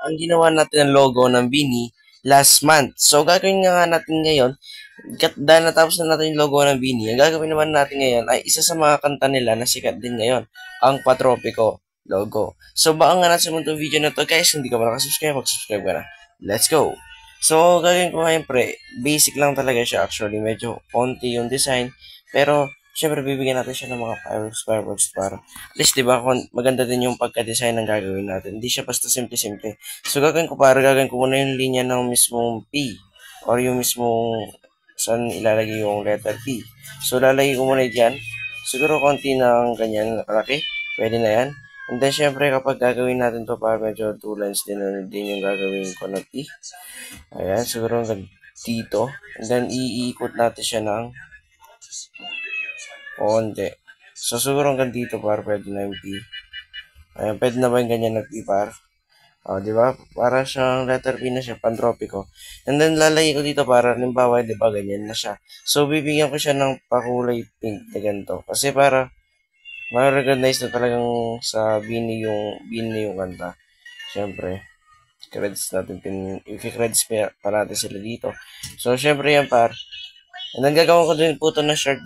ang ginawa natin ng logo ng Bini last month. So, gagawin nga natin ngayon, dahil natapos na natin yung logo ng Bini, ang gagawin naman natin ngayon ay isa sa mga kanta nila na sikat din ngayon, ang Patropico logo. So, baka nga natin sa video na to, guys, hindi ka pa nakasubscribe, mag-subscribe ka na. Let's go! So, gagawin ko ngayon, pre, basic lang talaga siya actually, medyo konti yung design, pero syempre, bibigyan natin siya ng mga fireworks para at least, di ba, maganda din yung pagka-design ng gagawin natin. Hindi siya basta simple-simple. So, gagawin ko muna yung linya ng mismong P or yung mismong saan ilalagay yung letter P. So, lalagay ko muna dyan. Siguro konti ng ganyan kalaki. Pwede na yan. And then, syempre, kapag gagawin natin to para medyo 2 lines din yung gagawin ko na P. Ayan, siguro hanggang dito. And then, iikot natin siya ng konti. So, siguro hanggang dito pwede na yung P. Ayan, pwede na ba yung ganyan na P O, di ba? Para siyang letter P na siya, Pantropico. And then, lalagay ko dito para, halimbawa, di ba, ganyan na siya. So, bibigyan ko siya ng pakulay pink na ganito. Kasi para, ma-recognize na talagang sa Bini yung kanta. Siyempre, credits natin, i-credits pa natin sila dito. So, siyempre yan, and then, gagawin ko din po ito na short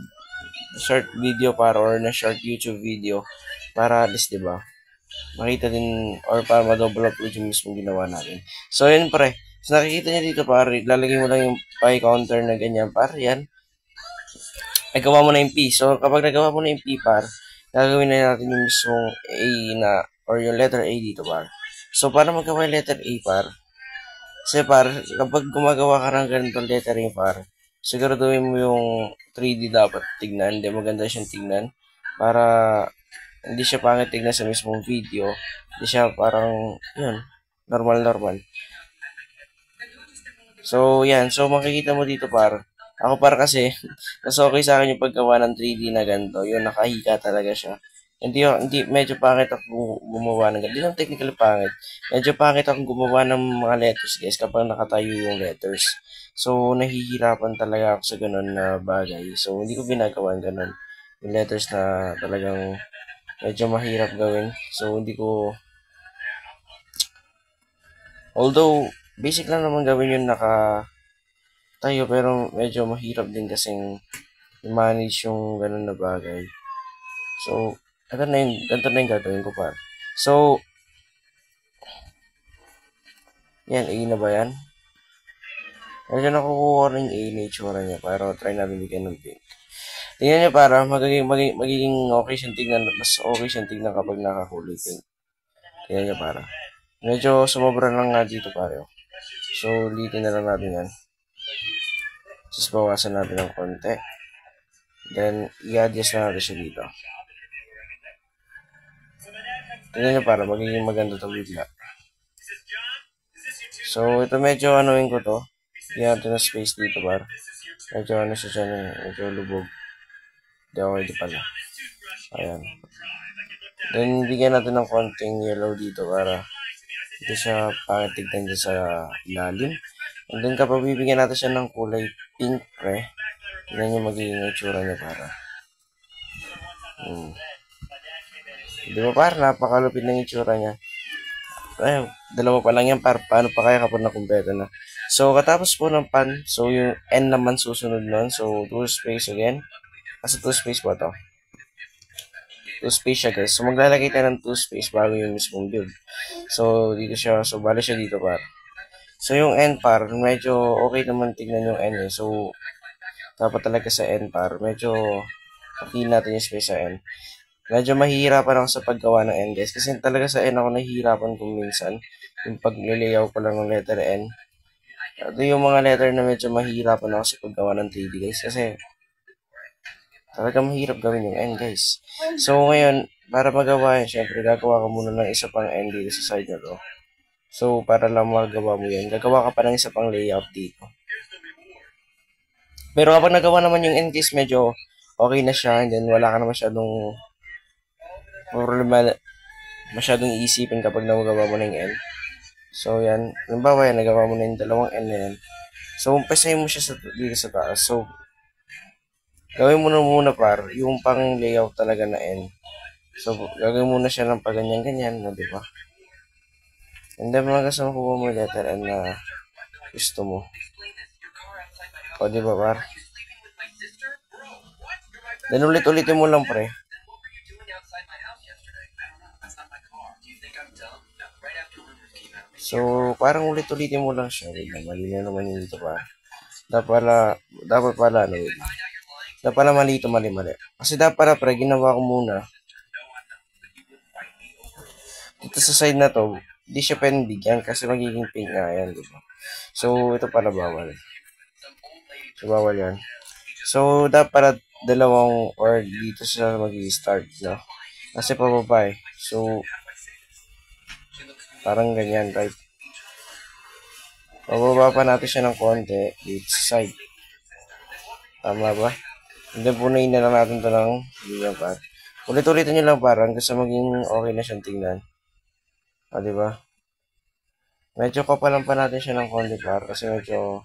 video or na short YouTube video para at least, di ba, makita din or para ma-double upload yung mismo ginawa natin. So, yun pre. So, nakikita niyo dito pare, lalagay mo lang yung pi counter na ganyan par. Yan. Nagawa mo na yung P. So, kapag nagawa mo na yung P par, gagawin na natin yung mismong A na or yung letter A dito par. So, para magawa yung letter A par, kasi par, kapag gumagawa ka ng ganitong letter A par, siguraduhin mo yung 3D dapat tignan. Hindi maganda siyang tignan. Para hindi siya pangit tignan sa mismong video. Hindi siya parang, yun, normal. So, yan. So, makikita mo dito ako kasi, mas okay sa akin yung paggawa ng 3D na ganito. Yun, nakahika talaga siya. Hindi, medyo pangit ako gumawa ng ganito. Hindi lang technically pangit. Medyo pangit ako gumawa ng mga letters, guys, kapag nakatayo yung letters. So, nahihirapan talaga ako sa ganun na bagay. So, hindi ko ginagawa ng ganun. Yung letters na talagang medyo mahirap gawin. So, hindi ko... Although, basic lang naman gawin yung tayo, pero medyo mahirap din kasing i-manage yung ganun na bagay. So, ganito na yung gagawin ko par. So, yan, A na ba yan? Medyo nakukuha rin A na itsura niya, pero try natin bigyan ng pink. Tingnan niyo para magiging okay siyang tignan, mas okay siyang tignan kapag nakakulay pink. Tingnan niyo para. Medyo sumobra lang nga dito pare. So, ulitin na lang natin yan. Just bawasan natin ng konti. Then, i-adjust na natin siya dito. Tingnan niyo para magiging maganda ito bigla. So, ito medyo anuin ko to. Bigyan natin ng space dito para. Medyo ano siya dyan, medyo lubog. Hindi okay di pala. Ayan. Then, bigyan natin ng konting yellow dito para hindi siya pangit tignan dyan sa ilalim. And then, kapag bibigyan natin siya ng kulay pink, pre, tignan nyo magiging itsura niya para. Di ba par, napakalupit ng itsura niya. Ay, dalawa pa lang yan par, paano pa kaya kapag nakumpleto na. So, katapos po ng pan, so yung N naman susunod nun. So, 2 space again. Kasi 2 space ba to? 2 space siya guys. So, maglalagay tayo ng 2 space bago yung mismong build. So, dito siya. So, bali siya dito par. So, yung N par, medyo okay naman tignan yung N eh. So, dapat talaga sa N par, medyo okay natin yung space sa N. Medyo mahihirapan ako sa paggawa ng N guys. Kasi talaga sa N ako nahihirapan kung minsan. Yung pag-layout ko lang ng letter N. Ito yung mga letter na medyo mahihirapan ako sa paggawa ng 3D guys. Kasi talaga mahirap gawin yung N guys. So ngayon, para magawa yun, syempre gagawa ko muna ng isa pang N dito sa side na to. So para lang magawa mo yan, gagawa ka pa ng isa pang layout dito. Pero kapag nagawa naman yung N guys, medyo okay na siya. And then wala ka na masyadong iisipin kapag nagawa mo na yung N. So yan, halimbawa yan, nagawa mo na yung dalawang N na yan. So umpisahin mo siya dito sa taas. So gawin mo na muna par, yung pang layout talaga na N. So, gagawin muna siya ng paganyan-ganyan, na, di ba? And then mga kasama ko mo letter M na gusto mo. O di ba par? Then ulit-ulitin mo lang pre. So, parang ulit-ulitin mo lang siya. Wait lang, mali na naman yun dito pa. Dapat pala, ano, wait lang. Dapat pala mali ito, mali. Kasi dapat pala, pre, ginawa ko muna. Dito sa side na to, di siya pwedeng bigyan kasi magiging pink nga yan, di ba? So, ito pala bawal. So, bawal yan. So, dapat pala dalawang or dito sa mag-i-start, no? Kasi pababa eh. So, parang ganyan, right? Pababa pa natin siya ng konti dito sa side. Tama ba? Hindi punayin na lang natin ito ng ganyan pa. Ulit-ulitin nyo lang parang kasi maging okay na siyang tingnan. Ah, di ba? Medyo kapalan pa natin siya ng konti par kasi medyo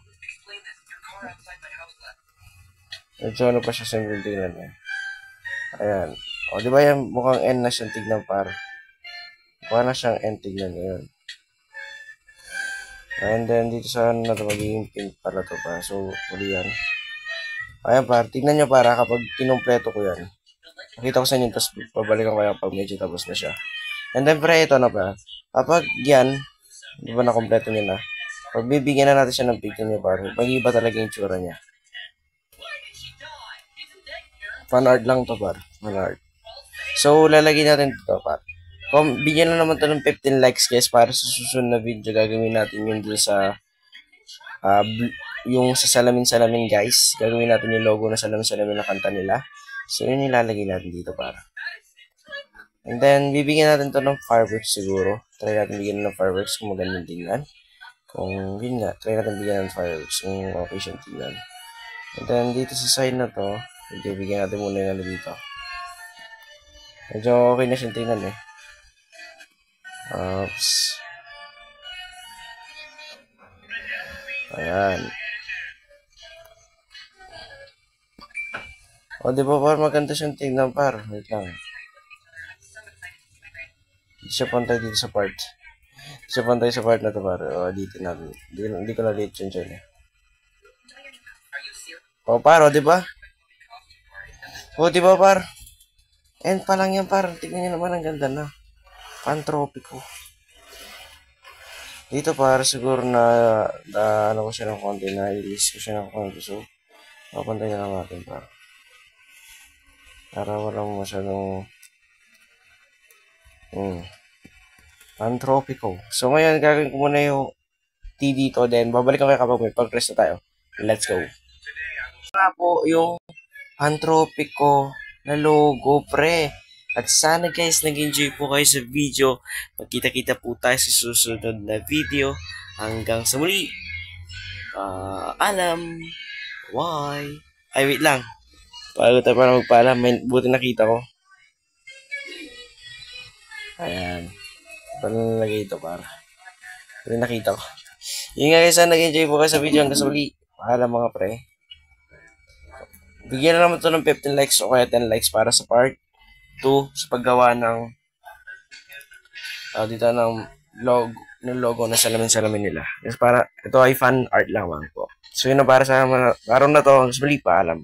ano pa siya simple tingnan eh. Ayan. O, di ba yan mukhang N na siyang tignan par. Mukha na siyang N tignan ngayon. And then, dito sa ano na ito, magiging pink pala ito pa. So, uli yan. Ayan par, tignan nyo para kapag kinumpleto ko yan. Nakita ko sa inyo, tapos pabalikan ko yan pag medyo tapos na siya. And then, pre, ito na pa. Kapag yan, di ba na-kompleto nyo na? Pag bibigyan na natin siya ng pink nyo par, mag-iba talaga yung tsura niya. Fan art lang to par. Fan art. So, lalagyan natin ito par. Bigyan na naman ito ng 15 likes guys para sa susunod na video gagawin natin yung dun sa yung sa salamin-salamin guys. Gagawin natin yung logo na salamin-salamin na kanta nila. So yun ilalagay natin dito para. And then bibigyan natin to ng fireworks siguro. Try natin bigyan ng fireworks kung magandang tingnan. Kung yun nga, try natin bigyan ng fireworks kung okay siyang tingnan. And then dito sa side na to, bigyan natin muna yung dito. Medyo okay na siyang tingnan eh. Oops. Ayan. O, di ba par maganda siyang tingnan par? Wait lang. Hindi siya pantay dito sa part. Hindi siya pantay sa part na to par. O, dito natin. Hindi ko na dito yun eh. O, par, o, di ba? O, di ba par? And pa lang yan par. Tignan nyo naman ang ganda na. Pantropiko. Dito para siguro na ano ko siya ng konti, na-release ko siya ng konti. So, mapantay na lang natin para walang masyadong Pantropiko. So, ngayon, gagawin ko muna yung T dito. Then, babalik ako kapag may pag-press na tayo. Let's go. Nga po yung Pantropiko na logo, pre. At sana guys, nag-enjoy po kayo sa video. Magkita-kita po tayo sa susunod na video. Hanggang sa muli. Alam. Why? Ay, wait lang. Bago tayo para magpaalam. Buti nakita ko. Ayan. Paano nalagay ito para? Buti nakita ko. Yun nga guys, sana nag-enjoy po kayo sa video. Hanggang sa muli. Paalam mga pre. Bigyan na naman ito ng 15 likes o kaya 10 likes para sa part 2 sa paggawa ng dito ng logo na salamin-salamin nila. Yes, para ito ay fan art lang po. So yun na para sa araw na to, hanggang sa muli, paalam.